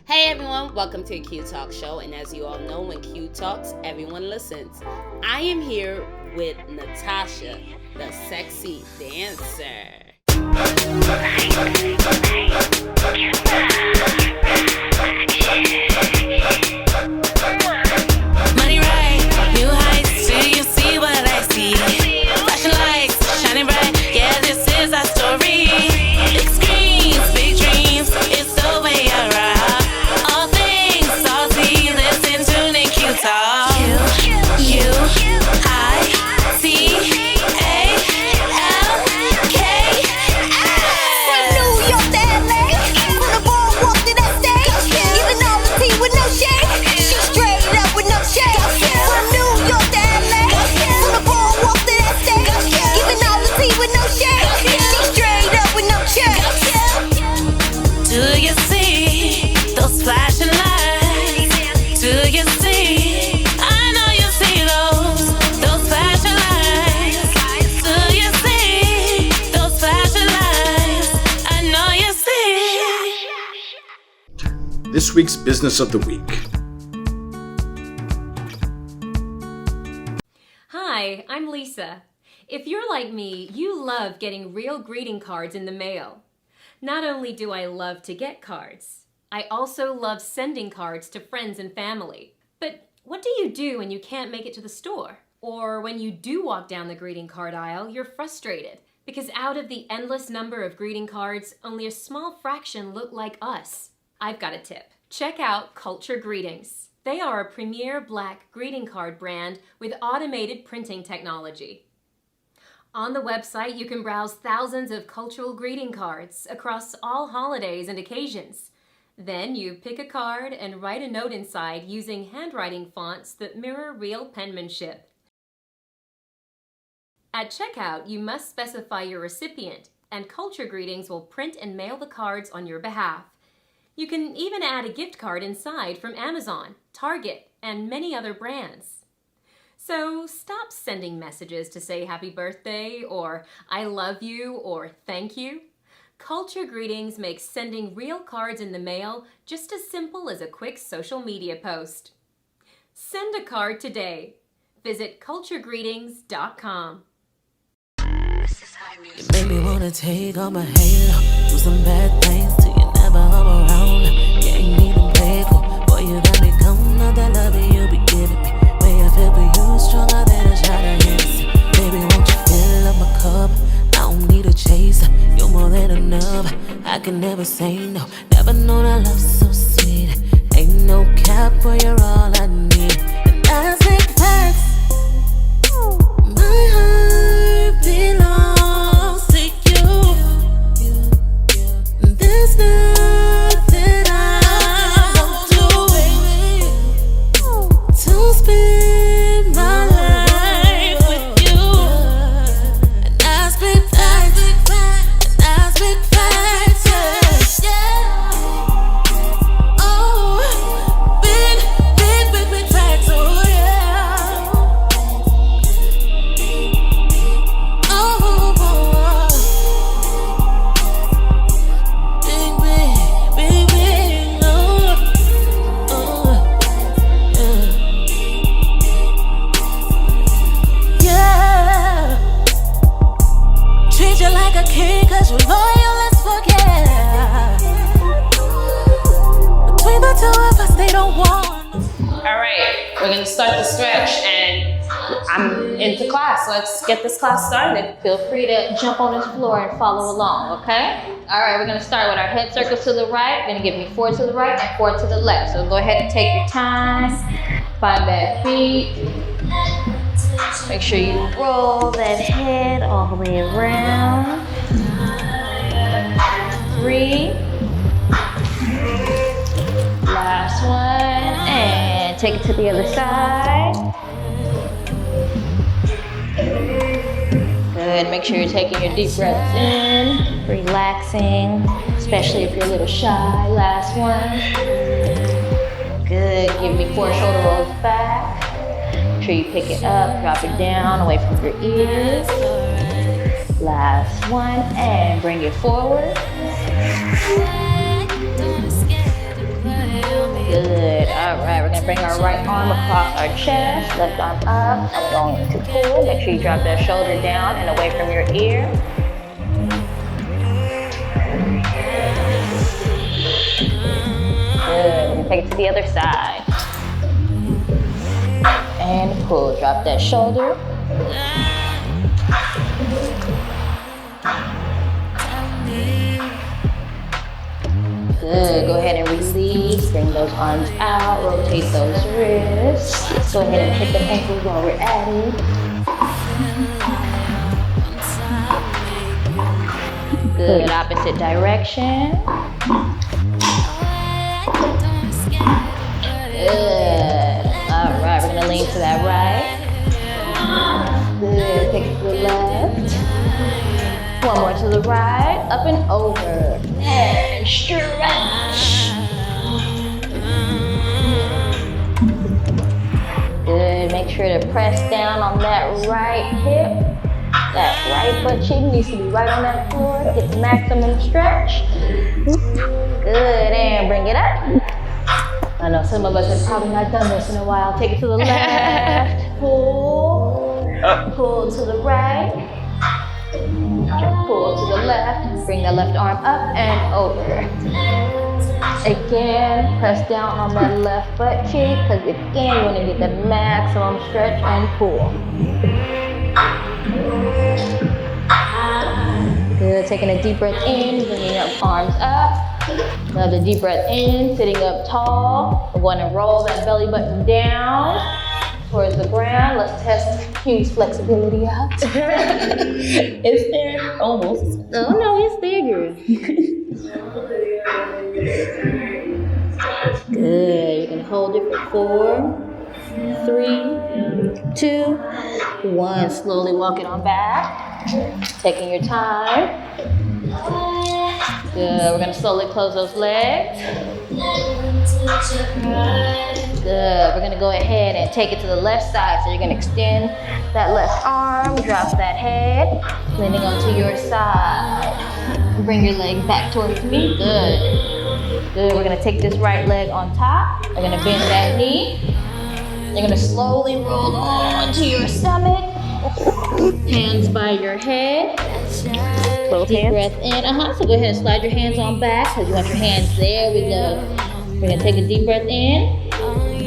Hey everyone, welcome to the Qui Talks show, and as you all know, when Qui Talks, everyone listens. I am here with Natasha, the sexy dancer. Money right, new heights, do you see what I see? Flashing lights, shining bright, yeah, this is our story. Big screens, big dreams, it's the way I rock. All things salty, listen to Qui Talks. This week's Business of the Week. Hi, I'm Lisa. If you're like me, you love getting real greeting cards in the mail. Not only do I love to get cards, I also love sending cards to friends and family. But what do you do when you can't make it to the store? Or when you do walk down the greeting card aisle, you're frustrated because out of the endless number of greeting cards, only a small fraction look like us. I've got a tip. Check out Culture Greetings. They are a premier Black greeting card brand with automated printing technology. On the website, you can browse thousands of cultural greeting cards across all holidays and occasions. Then you pick a card and write a note inside using handwriting fonts that mirror real penmanship. At checkout, you must specify your recipient, and Culture Greetings will print and mail the cards on your behalf. You can even add a gift card inside from Amazon, Target, and many other brands. So stop sending messages to say happy birthday, or I love you, or thank you. Culture Greetings makes sending real cards in the mail just as simple as a quick social media post. Send a card today. Visit culturegreetings.com. You make me wanna take all my hate, do some bad things till you never hum around. You ain't even playful, boy, you got me coming out that love that you be giving me. Way I feel for you, stronger than a shot of Hennessy. Baby, won't you fill up my cup? I don't need a chaser, you're more than enough. I can never say no, never known a love so sweet. Ain't no cap, boy, you're all I need. And I take facts. My heart belongs to you. There's nothing I won't do to spend my life with you. And I speak facts, and I speak facts, yeah. Oh, big facts, oh yeah. Oh, big, yeah. Treat you like a king 'cause you're loyal as fuck, yeah. Between the two of us, they don't want. All right, we're gonna start the stretch, and I'm into class. Let's get this class started. Feel free to jump on this floor and follow along, okay? All right, we're gonna start with our head circles to the right. You're gonna give me 4 to the right and 4 to the left. So go ahead and take your time. Find that feet. Make sure you roll that head all the way around. 3. Last one, and take it to the other side. Good, make sure you're taking your deep breaths in, relaxing, especially if you're a little shy. Last one. Good, give me 4 shoulder rolls back. Make sure you pick it up, drop it down, away from your ears. Last one, and bring it forward. Good. All right, we're gonna bring our right arm across our chest, left arm up. I'm going to pull. Make sure you drop that shoulder down and away from your ear. Good. We're gonna take it to the other side. And pull. Drop that shoulder. Good. Go ahead and release. Bring those arms out. Rotate those wrists. Go ahead and hit the ankles while we're at it. Good. Opposite direction. Good. All right. We're gonna lean to that right. Good. Take it to the left. One more to the right. Up and over. And stretch. Good. Make sure to press down on that right hip. That right butt cheek needs to be right on that floor. Get the maximum stretch. Good. And bring it up. I know some of us have probably not done this in a while. Take it to the left. Pull. Pull to the right. Pull to the left. Bring that left arm up and over. Again, press down on that left butt cheek because again, you want to get the maximum stretch and pull. Good. Taking a deep breath in, bringing up arms up. Another deep breath in, sitting up tall. We're going to roll that belly button down towards the ground. Let's test Q's flexibility out. It's there almost. Oh no, it's there, girl. Good. You're gonna hold it for 4, 3, 2, 1. Slowly walk it on back. Taking your time. Good. We're gonna slowly close those legs. Good. We're gonna go ahead and take it to the left side. So you're gonna extend that left arm, drop that head, leaning onto your side. Bring your leg back towards me. Good. Good. We're gonna take this right leg on top. We're gonna bend that knee. You're gonna slowly roll onto your stomach. Hands by your head. Both Deep hands. breath in. So go ahead and slide your hands on back because you want your hands there. We go. We're gonna take a deep breath in.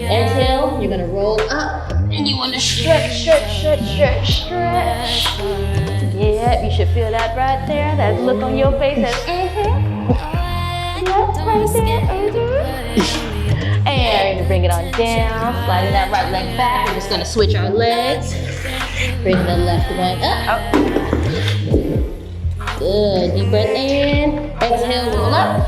Exhale. You're gonna roll up, and you want to stretch, stretch, stretch, stretch, stretch. Yeah, you should feel that right there. That look on your face. That's yeah, right there. And bring it on down. Sliding that right leg back. We're just gonna switch our legs. Bring the left one up. Good. Deep breath in. Exhale, roll up.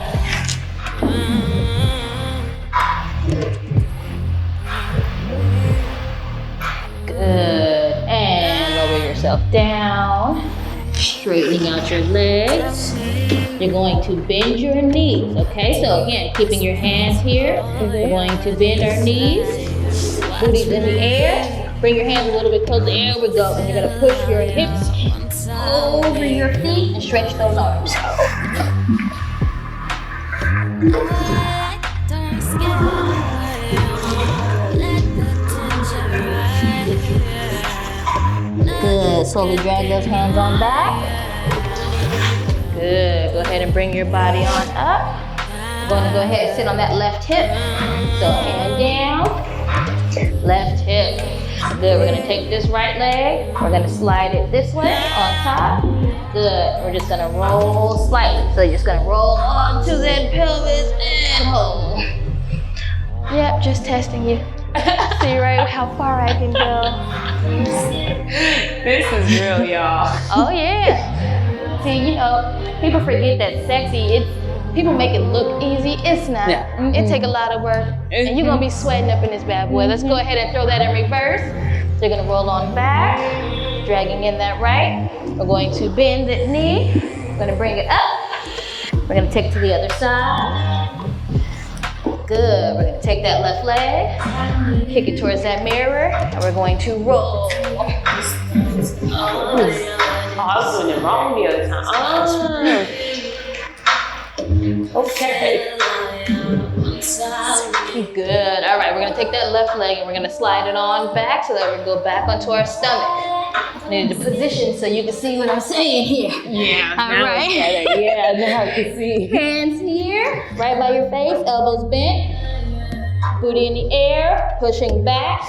Good. And lower yourself down. Straightening out your legs. You're going to bend your knees. Okay, so again, keeping your hands here. We're going to bend our knees. Booties in the air. Bring your hands a little bit closer. There we go. And you're going to push your hips over your feet and stretch those arms. Good. Slowly drag those hands on back. Good. Go ahead and bring your body on up. We're going to go ahead and sit on that left hip. So hand down. Left hip. Good. We're going to take this right leg. We're going to slide it this way on top. Good. We're just going to roll slightly. So you're just going to roll onto that pelvis and hold. Yep, just testing you. See right how far I can go. This is real, y'all. Oh yeah. See, you know, people forget that sexy. People make it look easy. It's not. Yeah. It take a lot of work, and you're gonna be sweating up in this bad boy. Let's go ahead and throw that in reverse. So you're gonna roll on back, dragging in that right. We're going to bend that knee. We're gonna bring it up. We're gonna take it to the other side. Good. We're gonna take that left leg, kick it towards that mirror, and we're going to roll. Oh, I was doing it wrong the other time. Oh. Okay. Good. All right, we're gonna take that left leg and we're gonna slide it on back so that we can go back onto our stomach. I need to position so you can see what I'm saying here. Yeah. All right. Yeah, now I can see. Hands here, right by your face, elbows bent, booty in the air, pushing back.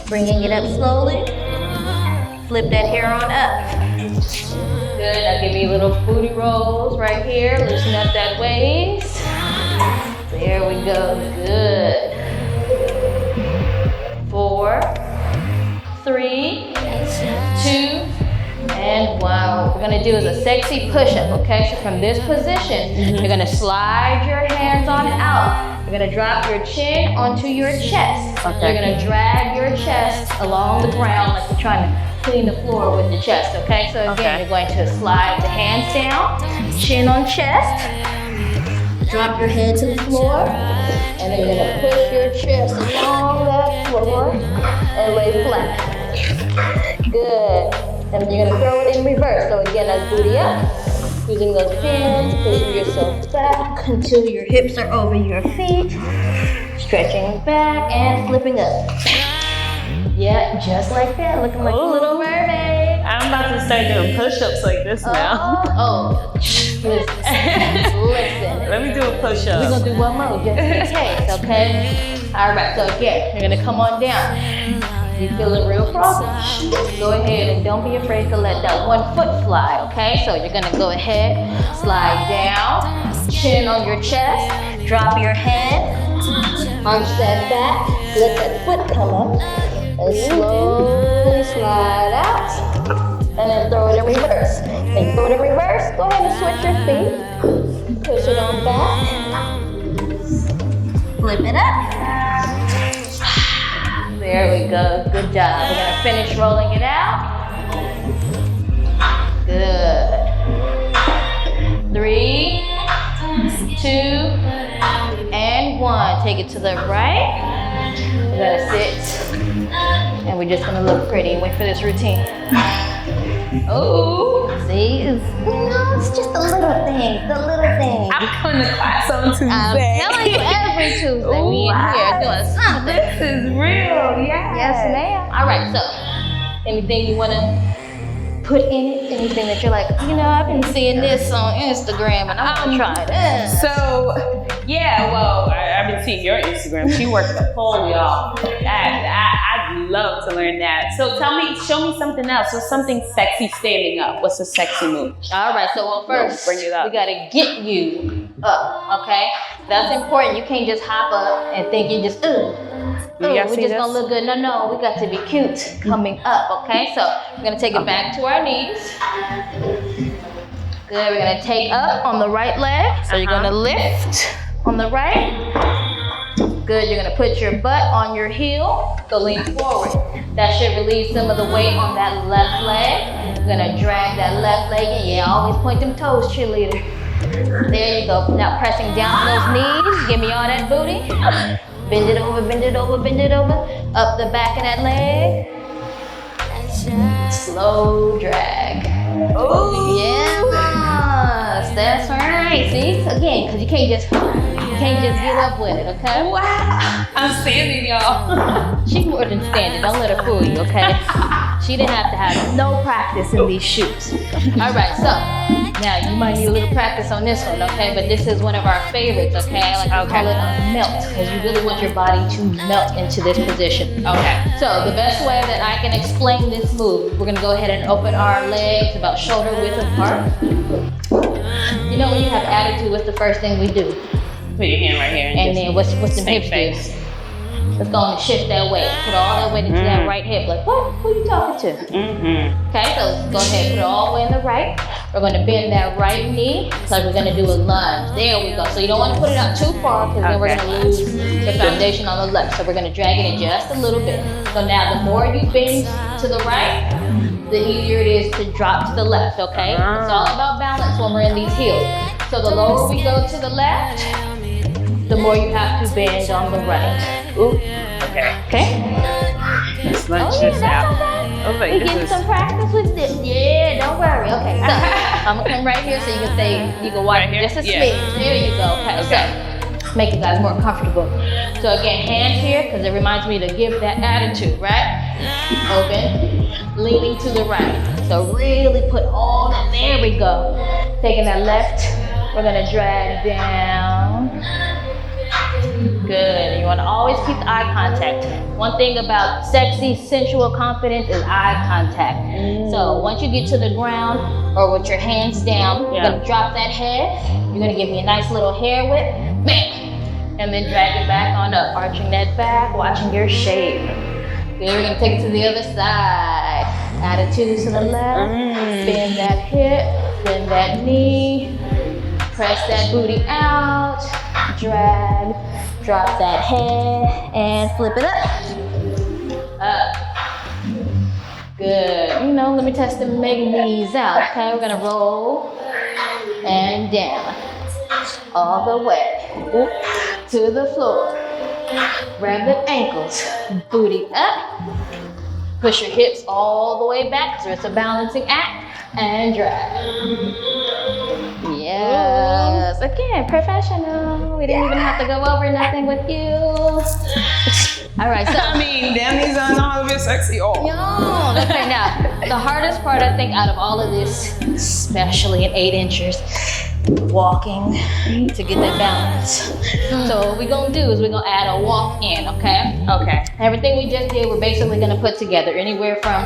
Bringing it up slowly. Flip that hair on up. Good, now give me little booty rolls right here. Loosen up that waist. There we go, good. 4, 3, 2, and 1. What we're gonna do is a sexy push-up, okay? So from this position, you're gonna slide your hands on out. You're gonna drop your chin onto your chest. Okay. You're gonna drag your chest along the ground like you're trying to clean the floor with the chest, okay? So again, you're going to slide the hands down, chin on chest, drop your head to the floor, and then you're gonna push your chest along that floor and lay flat. Good. And you're gonna throw it in reverse. So again, that's booty up. Using those pins, pushing yourself back until your hips are over your feet. Stretching back and flipping up. Yeah, just like that, looking like a little mermaid. I'm about to start doing push-ups like this now. Oh, listen. Let me do a push-up. We're gonna do one more just in case, okay? All right, so again, you're gonna come on down. You feeling real froggy? Go ahead and don't be afraid to let that one foot fly, okay? So you're gonna go ahead, slide down, chin on your chest, drop your head, arch that back, let that foot come up, and slowly slide out, and then throw it in reverse. And you throw it in reverse, go ahead and switch your feet, push it on back, flip it up. There we go, good job. We're gonna finish rolling it out. Good. 3, 2, and 1. Take it to the right. We're gonna sit, and we're just gonna look pretty and wait for this routine. Oh, see, it's just the little things, I'm coming to class on Tuesday. I'm telling you, every Tuesday we in here doing something. This is real, yeah. Yes, ma'am. All right, so anything you want to put in it? Anything that you're like, you know, I've been seeing this on Instagram and I'm gonna try it. So, yeah, well, I've been seeing your Instagram. She works the pole, y'all. I'd love to learn that. So show me something else. So something sexy standing up. What's a sexy move? All right, so well, first, bring it up. we gotta get you up, okay? That's important. You can't just hop up and think you just, we're just gonna look good. No, we got to be cute coming up, okay? So we're gonna take it back to our knees. Good, we're gonna take up on the right leg. So you're gonna lift on the right. Good, you're gonna put your butt on your heel, so lean forward. That should relieve some of the weight on that left leg. You're gonna drag that left leg in. Yeah, always point them toes, cheerleader. There you go. Now pressing down on those knees. Give me all that booty. Bend it over, bend it over, bend it over. Up the back of that leg. Slow drag. Oh, yes, that's right. See, again, because you can't just get up with it, okay? Wow. I'm standing, y'all. She's more than standing. Don't let her fool you, okay? She didn't have to have no practice in these shoes. All right, so now you might need a little practice on this one, okay? But this is one of our favorites, okay? I like to call it a melt, because you really want your body to melt into this position. Okay. So the best way that I can explain this move, we're gonna go ahead and open our legs about shoulder width apart. You know, when you have attitude, what's the first thing we do? Put your hand right here. And then what's the hips do? Let's go and shift that weight. Put all that weight into that right hip. Like, what? Who are you talking to? Okay, so let's go ahead and put it all the way in the right. We're going to bend that right knee. So we're going to do a lunge. There we go. So you don't want to put it out too far because then we're going to lose the foundation on the left. So we're going to drag it in just a little bit. So now the more you bend to the right, the easier it is to drop to the left, okay? It's all about balance when we're in these heels. So the lower we go to the left, the more you have to bend on the right. Ooh. Okay. Okay? Let's lunge this out. was like, we this get is- some practice with this. Yeah, don't worry. Okay, so I'm gonna come right here so you can stay. You can watch Right here? just a Yeah. smidge. There you go. Okay, so make you guys more comfortable. So again, hands here because it reminds me to give that attitude, right? Open, leaning to the right. So really put all that. There we go. Taking that left, we're gonna drag down. Good. You want to always keep the eye contact. One thing about sexy, sensual confidence is eye contact. So once you get to the ground or with your hands down, you're going to drop that head. You're going to give me a nice little hair whip. Bam! And then drag it back on up, arching that back, watching your shape. Good. We're going to take it to the other side. Attitude to the left. Bend that hip. Bend that knee. Press that booty out. Drag. Drop that head and flip it up. Up. Good. You know, let me test the big knees out. Okay, we're gonna roll and down. All the way to the floor. Grab the ankles. Booty up. Push your hips all the way back so it's a balancing act. And drag. Yes. Again, professional. We didn't even have to go over nothing with you. All right, so. I mean, damn, these are not a bit sexy. Oh. Yo, okay, now, the hardest part, I think, out of all of this, especially in 8 inches, walking to get that balance. So what we're gonna do is we're gonna add a walk in, okay? Okay. Everything we just did, we're basically gonna put together anywhere from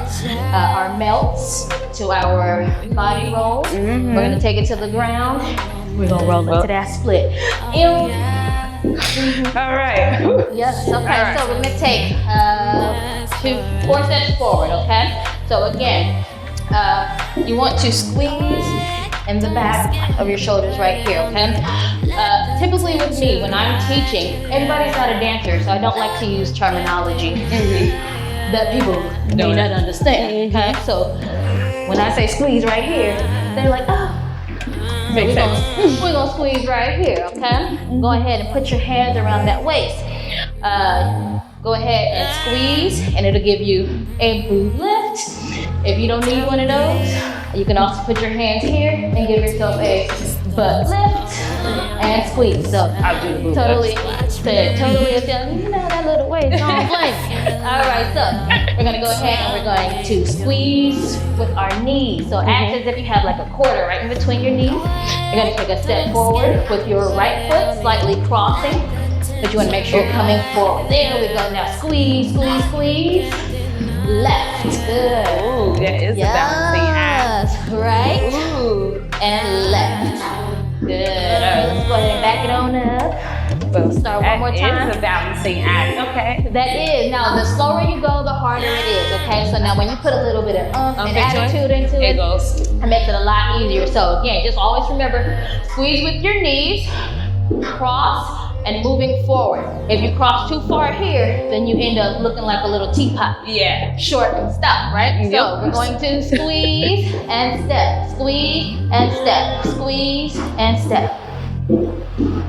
our melts to our body rolls. We're gonna take it to the ground. We're gonna roll into that split. All right. Yes, okay, right. so we're gonna take 4 steps forward, okay? So again, you want to squeeze in the back of your shoulders right here, okay? Typically with me, when I'm teaching, everybody's not a dancer, so I don't like to use terminology that people may not understand, okay? So when I say squeeze right here, they're like, oh. So we're gonna squeeze right here, okay? Go ahead and put your hands around that waist. Go ahead and squeeze, and it'll give you a boob lift. If you don't need one of those, you can also put your hands here and give yourself a butt lift and squeeze. So I'll do the boob totally, lift. you know that little waist, don't blame. All right, so we're gonna go ahead and we're going to squeeze with our knees. So act as if you have like a quarter right in between your knees. You're gonna take a step forward with your right foot slightly crossing, but you wanna make sure you're coming forward. There we go. Now squeeze, squeeze, squeeze. Left. Good. Ooh, that is a balancing act. Yes. Right. Ooh. And left. Good. All right, let's go ahead and back it on up. We'll start one more time. It's a balancing act. Okay. That is. Now, the slower you go, the harder it is, okay? So now when you put a little bit of and attitude into it, It goes. it makes it a lot easier. So again, just always remember, squeeze with your knees, cross, and moving forward. If you cross too far here, then you end up looking like a little teapot. Yeah. Short and stop, right? Yep. So we're going to squeeze and step, squeeze and step, squeeze and step.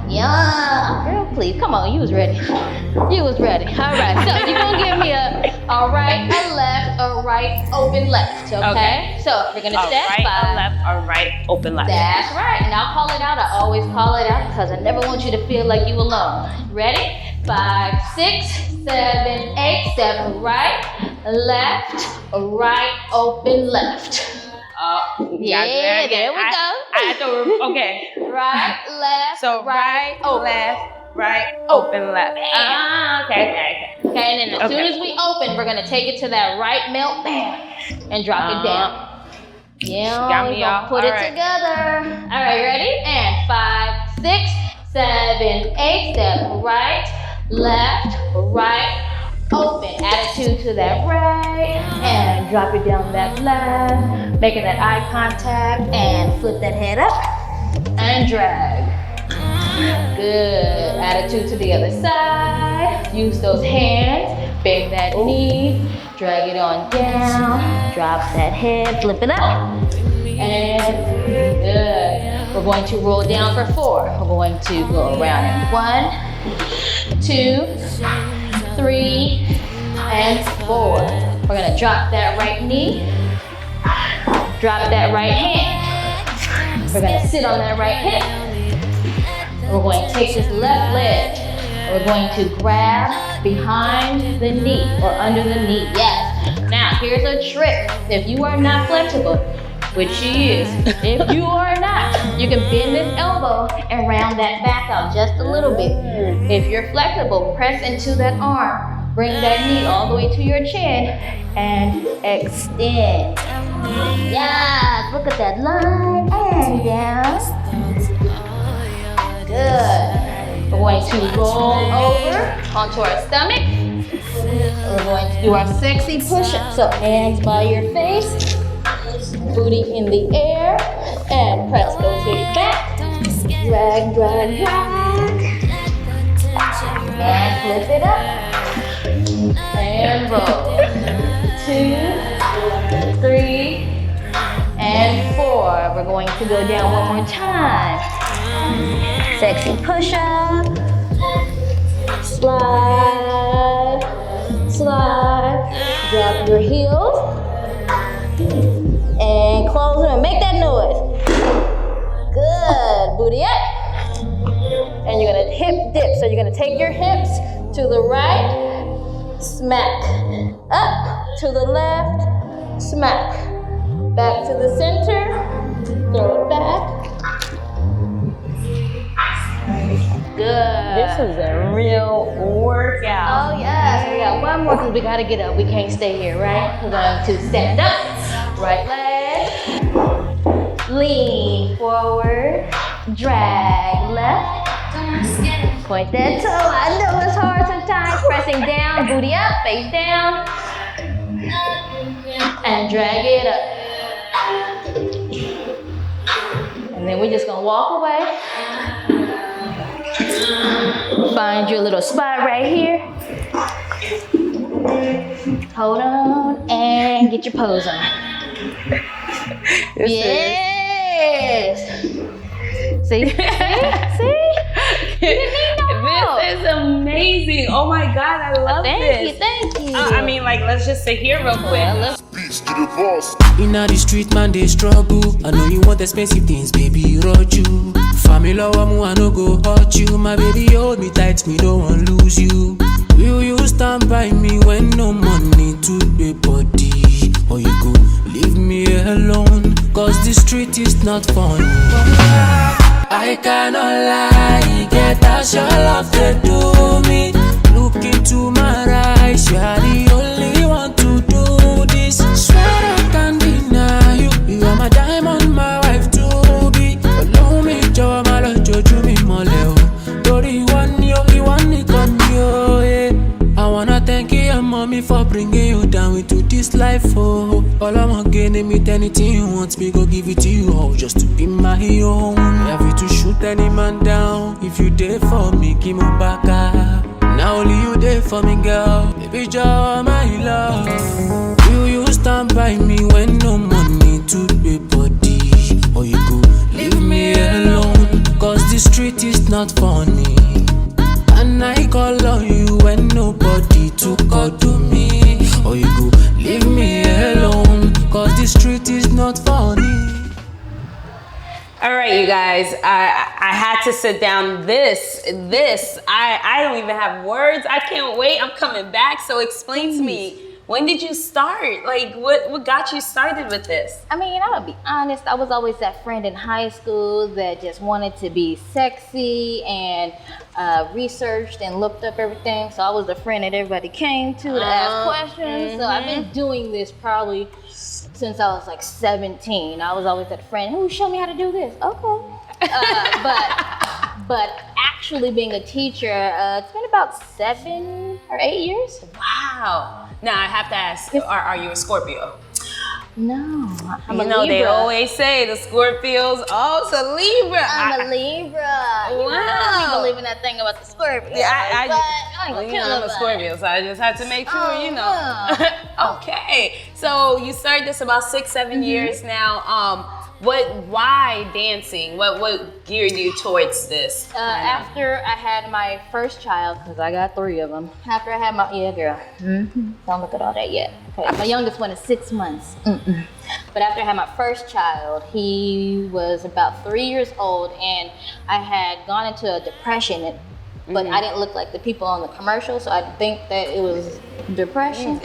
Yeah, girl, please, come on, you was ready. You was ready. All right, so you're gonna give me a right, a left, a right, open left, okay? So we're gonna A step right, by. a left, a right, open left. That's right, and I'll call it out. I always call it out because I never want you to feel like you alone. Ready? 5, 6, 7, 8. Step right, left, right, open left. Yeah, there we go. I have to, okay. Right, left, So right, open. left, right, open, left. Okay. Okay, and then as soon as we open, we're gonna take it to that right melt, bam, and drop it down. Yeah, Got we're me, gonna y'all. put All it right. together. All right, ready? And 5, 6, 7, 8. Step right, left, right, open. Attitude to that right, and drop it down that left, making that eye contact, and flip that head up, and drag. Good. Attitude to the other side. Use those hands. Bend that knee. Drag it on down. Drop that head. Flip it up. And good. We're going to roll down for 4. We're going to go around in 1, 2, 3, and 4. We're gonna drop that right knee, drop that right hand. We're gonna sit on that right hip. We're going to take this left leg. We're going to grab behind the knee or under the knee. Yes. Now, here's a trick. If you are not flexible, which she is, if you are not, you can bend this elbow and round that back out just a little bit. If you're flexible, press into that arm. Bring that knee all the way to your chin and extend. Yes, look at that line and down. Good. We're going to roll over onto our stomach. We're going to do our sexy push-up. So hands by your face, booty in the air, and press those hips back. Drag, drag, drag. And flip it up. And roll. 2, 3, and 4. We're going to go down one more time. Sexy push-up. Slide, slide. Drop your heels. And close them. Make that noise. Good. Booty up. And you're gonna hip dip. So you're gonna take your hips to the right, smack. Up to the left, smack. Back to the center, throw it back. Good. This is a real workout. Oh yes, we got one more because we gotta get up. We can't stay here, right? We're going to stand up, right leg, lean forward, drag left, point that toe. I know it's hard sometimes. Pressing down, booty up, face down, and drag it up. And then we're just gonna walk away. Find your little spot right here. Hold on and get your pose on. Yes. See? See? This is amazing. Oh my God, I love this. Thank you. I mean, like, let's just sit here real quick. Inna the street, man, they struggle. I know you want expensive things, baby, road you. Family love, I no go hurt you. My baby, hold me tight, me don't want lose you. Will you stand by me when no money to pay body? Or you go leave me alone, cause the street is not fun. I cannot lie, get us your love to do me. Look into my eyes, you are the only one to do this. Swear I can't deny you, you are my diamond, my wife to be. Allow me, Joe, my love, Joe, me, Moleo. Dori, one, yo, I wanna thank you, your mommy, for bringing you down into this life, oh. All I'm getting me, anything you want me, go give it to you, oh, just to be my own. Have you to shoot any man down? If you there for me, give me back up. Now only you there for me, girl. Baby, Joe, my love. Will you stand by me when no money to pay body? Or you go leave me alone, cause the street is not funny. And I call on you when nobody to call to me. Or you go leave me alone, cause the street is not funny. All right, you guys, I had to sit down. I don't even have words. I can't wait. I'm coming back. So explain to me, when did you start? Like, what got you started with this? I mean, I'm gonna be honest, I was always that friend in high school that just wanted to be sexy and researched and looked up everything. So I was the friend that everybody came to ask questions. So I've been doing this probably since I was like 17. I was always that friend who show me how to do this. Okay. But actually being a teacher, it's been about 7 or 8 years. Wow. Now I have to ask, are you a Scorpio? No, I'm a You know, Libra. they always say the Scorpios, oh, it's a Libra. I'm a Libra. You know, I believe in that thing about the Scorpio. Yeah, I ain't gonna kill I'm a nobody. Scorpio, so I just had to make sure, you know. Okay, so you started this about 6-7 years now. Why dancing? What geared you towards this? After I had my first child, because I got 3 of them. After I had my, girl. Don't look at all that yet. Okay, my youngest one is 6 months. But after I had my first child, he was about 3 years old, and I had gone into a depression. But I didn't look like the people on the commercial, so I think that it was depression.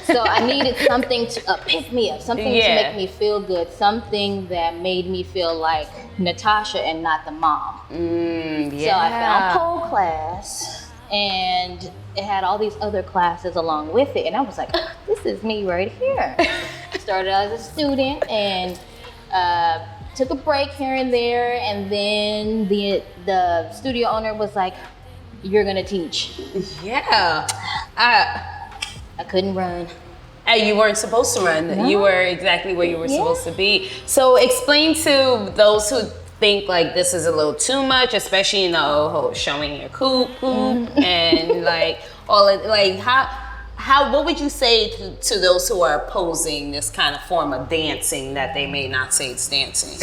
So I needed something to pick me up, something to make me feel good, something that made me feel like Natasha and not the mom. So I found pole class, and it had all these other classes along with it, and I was like, this is me right here. Started as a student and took a break here and there, and then the studio owner was like, you're gonna teach. Yeah. I couldn't run. And you weren't supposed to run. No. You were exactly where you were supposed to be. So explain to those who think like this is a little too much, especially, showing your poop and like all of, like how what would you say to those who are opposing this kind of form of dancing that they may not say it's dancing?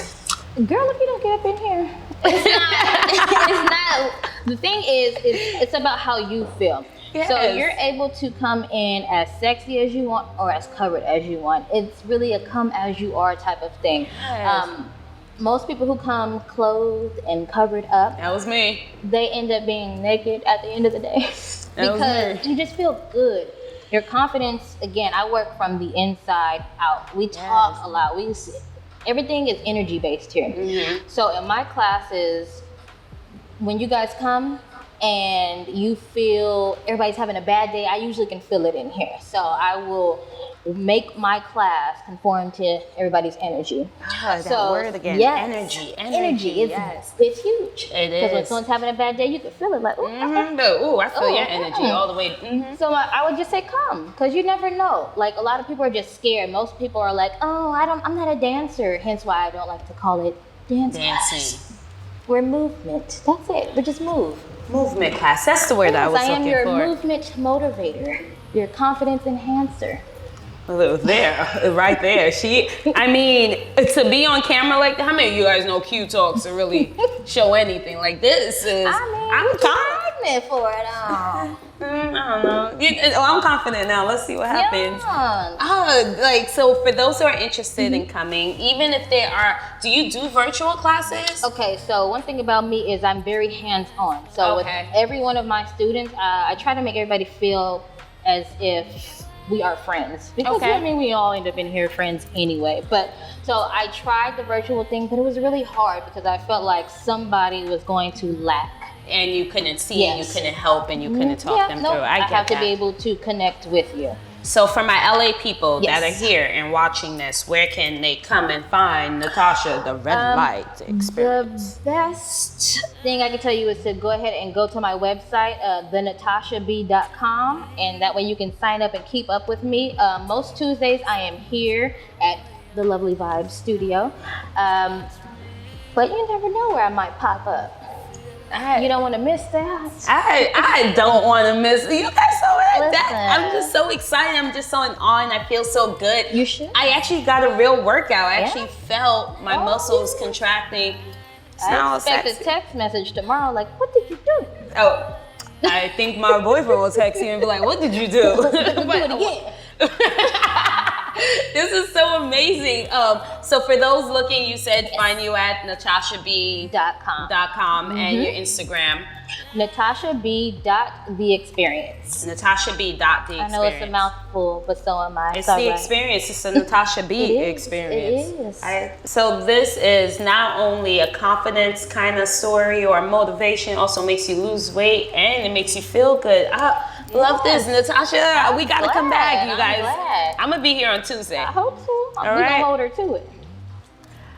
Girl, if you don't get up in here, it's not. The thing is, it's about how you feel. Yes. So you're able to come in as sexy as you want or as covered as you want. It's really a come as you are type of thing. Yes. Most people who come clothed and covered up, That was me. they end up being naked at the end of the day because you just feel good. Your confidence, again, I work from the inside out. We talk a lot. Everything is energy based here. So in my classes, when you guys come and you feel everybody's having a bad day, I usually can feel it in here. So I will make my class conform to everybody's energy. That word again. Yes, Energy. It's huge. It Because when is. someone's having a bad day, you can feel it like, ooh, I feel your energy all the way. So I would just say come, because you never know. Like a lot of people are just scared. Most people are like, oh, I'm not a dancer. Hence why I don't like to call it dancing. We're movement. That's it. We just move. Movement class. That's the word I was I am looking your for. movement motivator, your confidence enhancer. There, right there. To be on camera like that, how many of you guys know Qui Talks to really show anything like this? I'm confident for it all. I don't know. I'm confident now. Let's see what happens. Yeah. So for those who are interested in coming, even if do you do virtual classes? Okay, so one thing about me is I'm very hands-on. So with every one of my students, I try to make everybody feel as if we are friends. Because we all end up in here friends anyway. But so I tried the virtual thing, but it was really hard because I felt like somebody was going to lack. And you couldn't see and you couldn't help and you couldn't talk them through. I have to be able to connect with you. So for my LA people that are here and watching this, where can they come and find Natasha, the Red Light Experience? The best thing I can tell you is to go ahead and go to my website, thenatashaB.com, and that way you can sign up and keep up with me. Most Tuesdays I am here at the Lovely Vibes studio, but you never know where I might pop up. You don't want to miss that. I don't want to miss. You guys saw Listen. I'm just so excited. I'm just so in awe and I feel so good. You should. I actually got a real workout. I actually felt my muscles contracting. I expect a text message tomorrow like, what did you do? Oh, I think my boyfriend will text you and be like, what did you do? Do it again. This is so amazing. So for those looking, you said find you at natashaB.com and your Instagram. NatashaB.TheExperience. NatashaB.TheExperience. I know it's a mouthful, but so am I. It's the experience. It's a Natasha B experience. It is. So this is not only a confidence kind of story or motivation, also makes you lose weight and it makes you feel good. I love this, Natasha. We got to come back, you guys. I'm going to be here on Tuesday. I hope so. All We're right. going to hold her to it.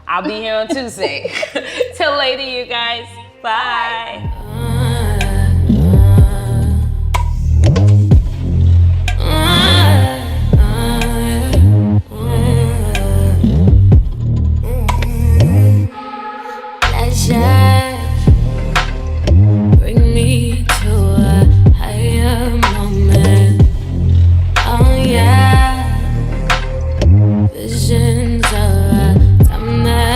I'll be here on Tuesday. Till later, you guys. Bye. Bring me to a higher moment. Oh yeah, visions of a time that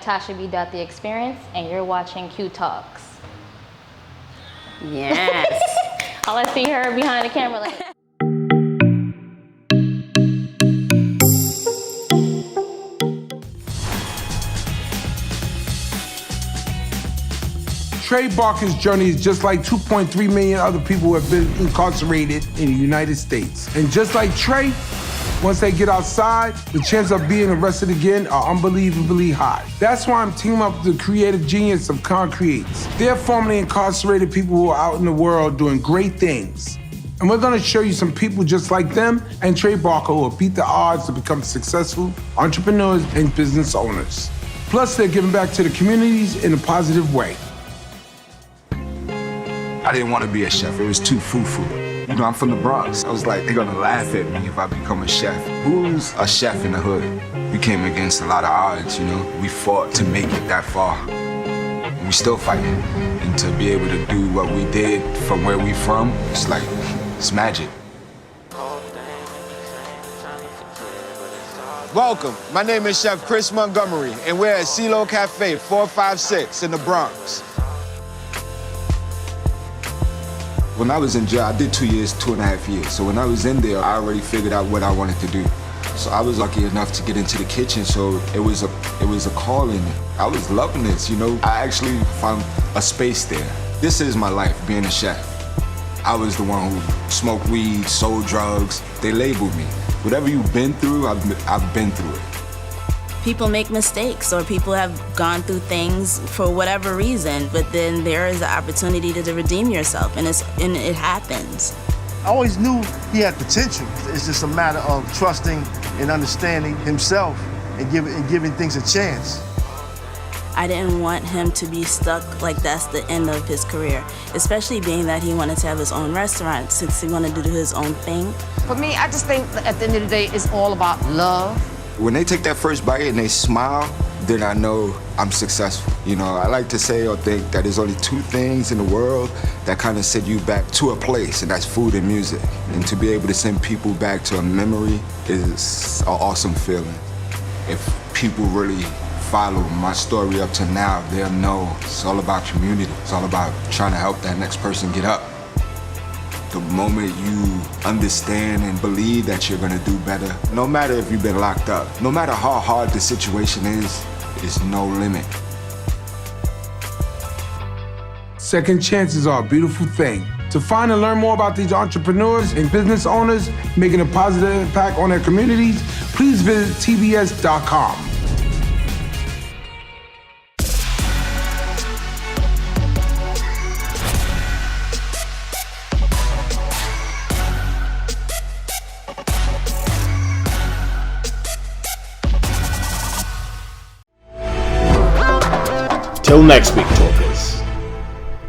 Natasha B. The Experience, and you're watching Qui Talks. Yes. All I see her behind the camera like. Trey Barker's journey is just like 2.3 million other people who have been incarcerated in the United States. And just like Trey, once they get outside, the chance of being arrested again are unbelievably high. That's why I'm teaming up with the creative genius of Concreates. They're formerly incarcerated people who are out in the world doing great things. And we're gonna show you some people just like them and Trey Barker who will beat the odds to become successful entrepreneurs and business owners. Plus, they're giving back to the communities in a positive way. I didn't want to be a chef. It was too foo-foo. You know, I'm from the Bronx. I was like, they're gonna laugh at me if I become a chef. Who's a chef in the hood? We came against a lot of odds, you know. We fought to make it that far. We still fighting. And to be able to do what we did from where we from, it's like, it's magic. Welcome. My name is Chef Chris Montgomery, and we're at CeeLo Cafe 456 in the Bronx. When I was in jail, I did 2 years, 2.5 years. So when I was in there, I already figured out what I wanted to do. So I was lucky enough to get into the kitchen, so it was a calling. I was loving this, you know. I actually found a space there. This is my life, being a chef. I was the one who smoked weed, sold drugs. They labeled me. Whatever you've been through, I've been through it. People make mistakes or people have gone through things for whatever reason, but then there is an opportunity to redeem yourself, and it happens. I always knew he had potential. It's just a matter of trusting and understanding himself and giving things a chance. I didn't want him to be stuck like that's the end of his career, especially being that he wanted to have his own restaurant since he wanted to do his own thing. For me, I just think that at the end of the day, it's all about love. When they take that first bite and they smile, then I know I'm successful. You know, I like to say or think that there's only two things in the world that kind of set you back to a place, and that's food and music. And to be able to send people back to a memory is an awesome feeling. If people really follow my story up to now, they'll know it's all about community. It's all about trying to help that next person get up. The moment you understand and believe that you're gonna do better, no matter if you've been locked up, no matter how hard the situation is, there's no limit. Second chances are a beautiful thing. To find and learn more about these entrepreneurs and business owners making a positive impact on their communities, please visit tbs.com. Till next week, talkers.